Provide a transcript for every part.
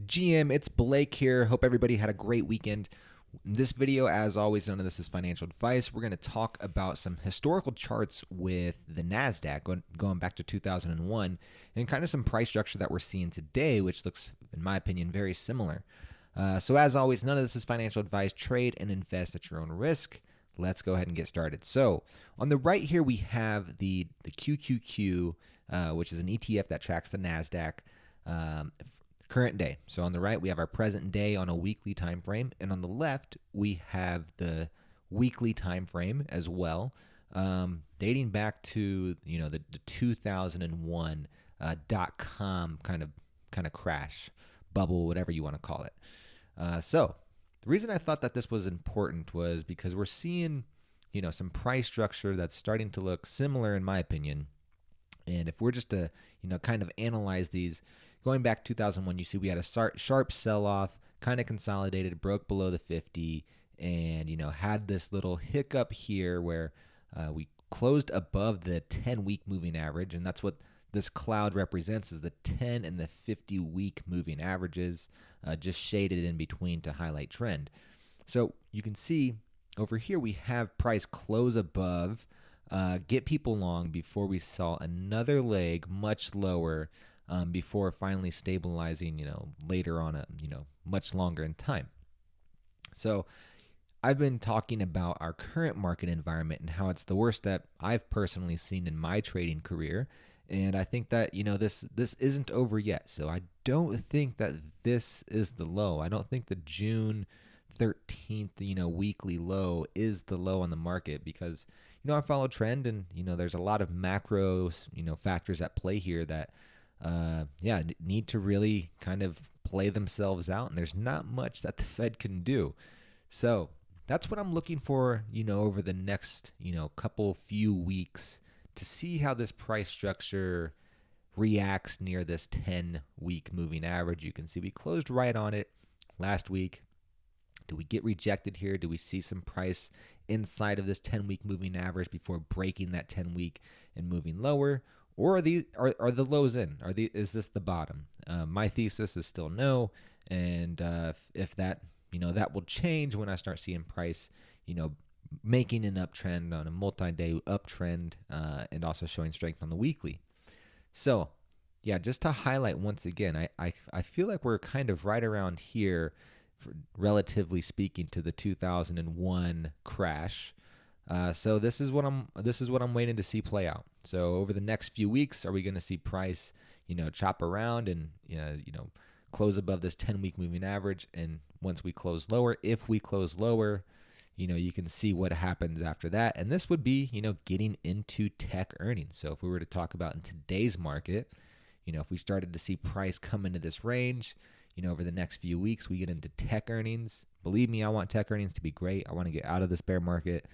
GM, it's Blake here. Hope everybody had a great weekend. In this video, as always, none of this is financial advice. We're going to talk about some historical charts with the NASDAQ going back to 2001 and kind of some price structure that we're seeing today, which looks, in my opinion, very similar. So as always, none of this is financial advice. Trade and invest at your own risk. Let's go ahead and get started. So on the right here, we have the QQQ, which is an ETF that tracks the NASDAQ. Current day. So on the right, we have our present day on a weekly time frame, and on the left, we have the weekly time frame as well, dating back to the 2001 .com kind of crash bubble, whatever you want to call it. So the reason I thought that this was important was because we're seeing some price structure that's starting to look similar, in my opinion. And if we're just to kind of analyze these. Going back 2001, you see we had a sharp sell-off, kind of consolidated, broke below the 50, and had this little hiccup here where we closed above the 10-week moving average, and that's what this cloud represents, is the 10 and the 50-week moving averages, just shaded in between to highlight trend. So you can see over here we have price close above, get people long before we saw another leg much lower. Before finally stabilizing, later on, much longer in time. So I've been talking about our current market environment and how it's the worst that I've personally seen in my trading career. And I think that, this isn't over yet. So I don't think that this is the low. I don't think the June 13th, weekly low is the low on the market because, I follow trend and, there's a lot of macro, factors at play here that, need to really kind of play themselves out, and there's not much that the Fed can do. So that's what I'm looking for, over the next, few weeks to see how this price structure reacts near this 10-week moving average. You can see we closed right on it last week. Do we get rejected here? Do we see some price inside of this 10-week moving average before breaking that 10-week and moving lower? Or are the lows in? Is this the bottom? My thesis is still no, and if that that will change when I start seeing price making an uptrend on a multi-day uptrend and also showing strength on the weekly. So yeah, just to highlight once again, I feel like we're kind of right around here, relatively speaking, to the 2001 crash. So this is what I'm waiting to see play out. So over the next few weeks, are we going to see price, chop around and close above this 10-week moving average? And once we close lower, if we close lower, you can see what happens after that. And this would be, getting into tech earnings. So if we were to talk about in today's market, if we started to see price come into this range, over the next few weeks, we get into tech earnings. Believe me, I want tech earnings to be great. I want to get out of this bear market.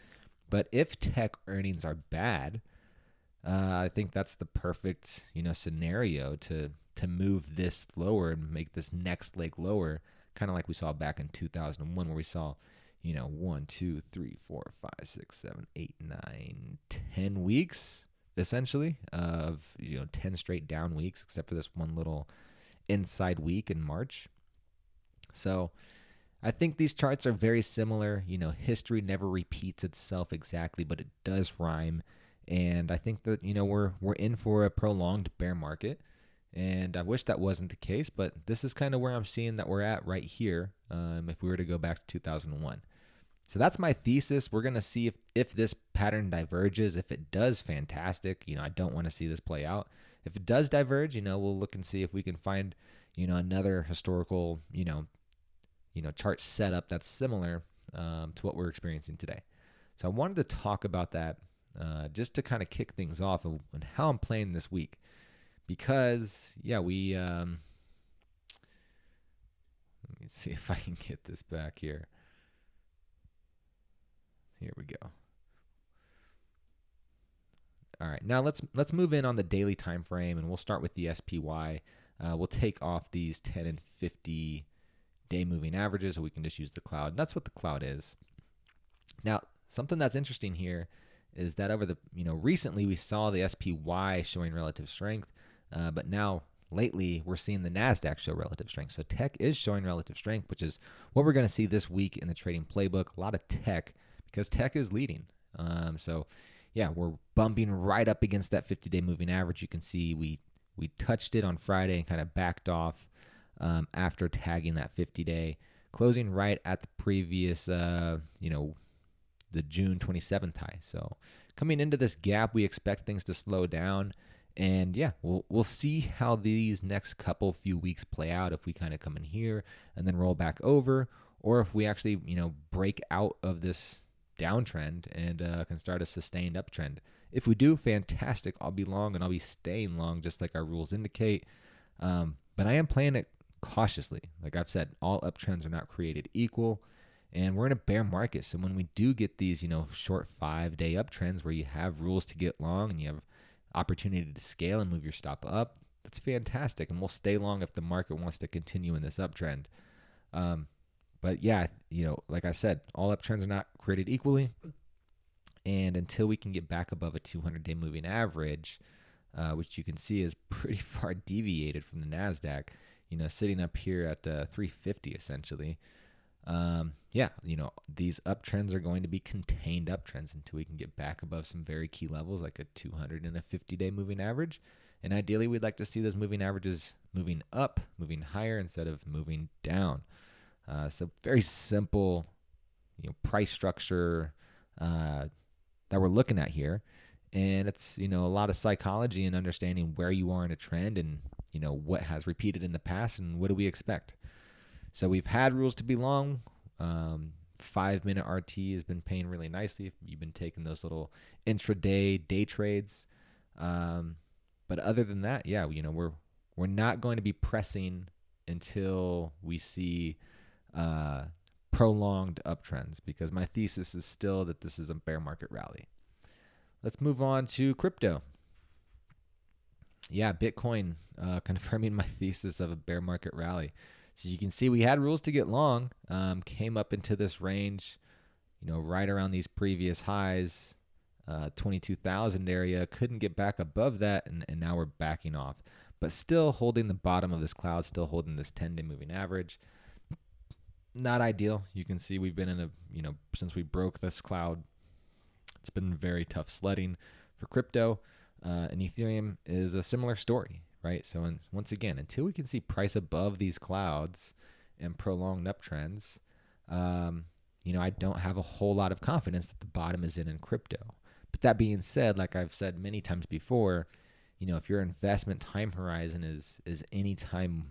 But if tech earnings are bad, I think that's the perfect, scenario to move this lower and make this next leg lower, kind of like we saw back in 2001, where we saw, 1, 2, 3, 4, 5, 6, 7, 8, 9, 10 weeks, essentially, of 10 straight down weeks, except for this one little inside week in March. So I think these charts are very similar. History never repeats itself exactly, but it does rhyme. And I think that, we're in for a prolonged bear market. And I wish that wasn't the case, but this is kind of where I'm seeing that we're at right here, if we were to go back to 2001. So that's my thesis. We're going to see if this pattern diverges. If it does, fantastic. I don't want to see this play out. If it does diverge, we'll look and see if we can find, another historical, chart setup that's similar to what we're experiencing today. So I wanted to talk about that just to kind of kick things off and how I'm playing this week. Because, let me see if I can get this back here. Here we go. All right, now let's move in on the daily time frame, and we'll start with the SPY. We'll take off these 10 and 50 day moving averages, so we can just use the cloud. That's what the cloud is. Now, something that's interesting here is that over the recently we saw the SPY showing relative strength, but now lately we're seeing the NASDAQ show relative strength. So tech is showing relative strength, which is what we're going to see this week in the trading playbook. A lot of tech because tech is leading. So yeah, we're bumping right up against that 50-day moving average. You can see we touched it on Friday and kind of backed off after tagging that 50-day, closing right at the previous, the June 27th high. So coming into this gap, we expect things to slow down. And yeah, we'll see how these next few weeks play out. If we kind of come in here and then roll back over, or if we actually break out of this downtrend and can start a sustained uptrend. If we do, fantastic. I'll be long and I'll be staying long, just like our rules indicate. But I am playing it cautiously. Like I've said, all uptrends are not created equal. And we're in a bear market. So when we do get these, short 5-day uptrends where you have rules to get long and you have opportunity to scale and move your stop up, that's fantastic. And we'll stay long if the market wants to continue in this uptrend. But yeah, like I said, all uptrends are not created equally. And until we can get back above a 200-day moving average, which you can see is pretty far deviated from the NASDAQ, sitting up here at 350 essentially. These uptrends are going to be contained uptrends until we can get back above some very key levels like a 200 and a 50-day moving average. And ideally, we'd like to see those moving averages moving up, moving higher instead of moving down. So very simple, price structure that we're looking at here. And it's, a lot of psychology and understanding where you are in a trend and, what has repeated in the past and what do we expect. So we've had rules to be long. 5-minute RT has been paying really nicely if you've been taking those little intraday day trades. But other than that, yeah, we're not going to be pressing until we see prolonged uptrends, because my thesis is still that this is a bear market rally. Let's move on to crypto. Yeah, Bitcoin confirming my thesis of a bear market rally. So you can see we had rules to get long, came up into this range, right around these previous highs, 22,000 area, couldn't get back above that, and now we're backing off. But still holding the bottom of this cloud, still holding this 10-day moving average. Not ideal. You can see we've been in a, since we broke this cloud, it's been very tough sledding for crypto. And Ethereum is a similar story, right? So once again, until we can see price above these clouds and prolonged uptrends, I don't have a whole lot of confidence that the bottom is in crypto. But that being said, like I've said many times before, if your investment time horizon is any time,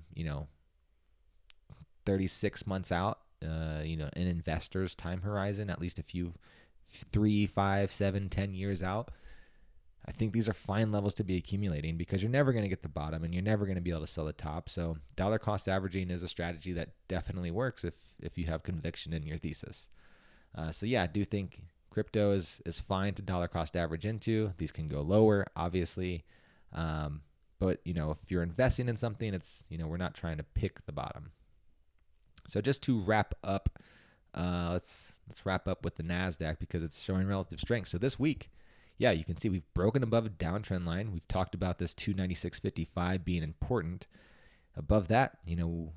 36 months out, an investor's time horizon, at least a few 3, 5, 7, 10 years out, I think these are fine levels to be accumulating because you're never going to get the bottom and you're never going to be able to sell the top. So dollar cost averaging is a strategy that definitely works if you have conviction in your thesis. So yeah, I do think crypto is fine to dollar cost average into. These can go lower, obviously. But if you're investing in something, it's, we're not trying to pick the bottom. So just to wrap up, let's wrap up with the NASDAQ because it's showing relative strength. So this week, yeah, you can see we've broken above a downtrend line. We've talked about this 296.55 being important. Above that,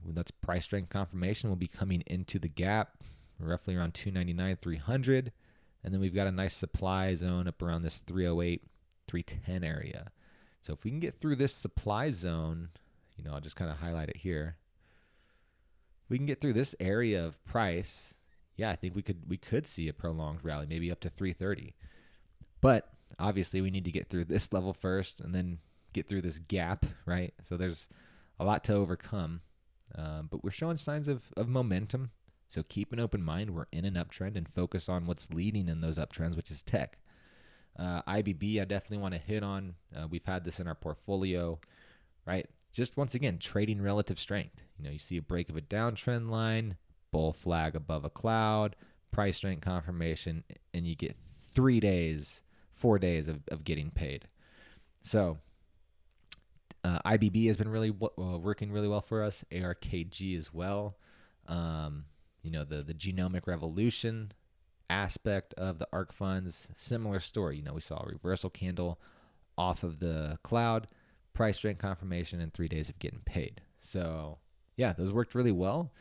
that's price strength confirmation. We'll be coming into the gap roughly around 299.300. And then we've got a nice supply zone up around this 308, 310 area. So if we can get through this supply zone, I'll just kind of highlight it here. If we can get through this area of price, yeah, I think we could see a prolonged rally, maybe up to 330. But obviously we need to get through this level first and then get through this gap, right? So there's a lot to overcome. But we're showing signs of momentum. So keep an open mind. We're in an uptrend and focus on what's leading in those uptrends, which is tech. IBB, I definitely want to hit on. We've had this in our portfolio, right? Just once again, trading relative strength. You see a break of a downtrend line, bull flag above a cloud, price strength confirmation, and you get 4 days of getting paid. So IBB has been really working really well for us. ARKG as well. The genomic revolution aspect of the ARK funds, similar story. We saw a reversal candle off of the cloud, price strength confirmation, and 3 days of getting paid. So yeah, those worked really well.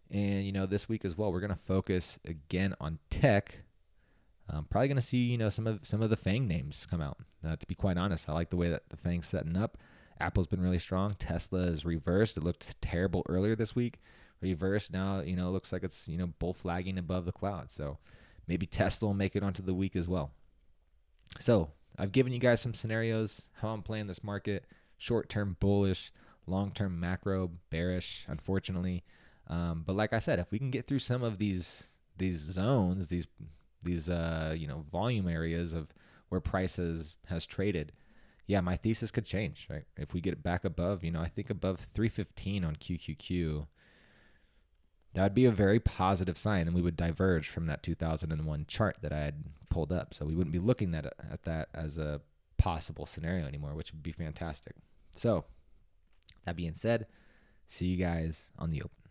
And this week as well, we're gonna focus again on tech. Probably gonna see some of the FANG names come out. To be quite honest, I like the way that the FANG's setting up. Apple's been really strong. Tesla is reversed. It looked terrible earlier this week. Reversed now. It looks like it's bull flagging above the cloud. So maybe Tesla will make it onto the week as well. So I've given you guys some scenarios how I'm playing this market: short-term bullish, long-term macro bearish. Unfortunately, but like I said, if we can get through some of these zones, these volume areas of where prices has traded, yeah, my thesis could change, right? If we get it back above, I think above 315 on QQQ, that would be a very positive sign, and we would diverge from that 2001 chart that I had pulled up. So we wouldn't be looking at that as a possible scenario anymore, which would be fantastic. So that being said, see you guys on the open.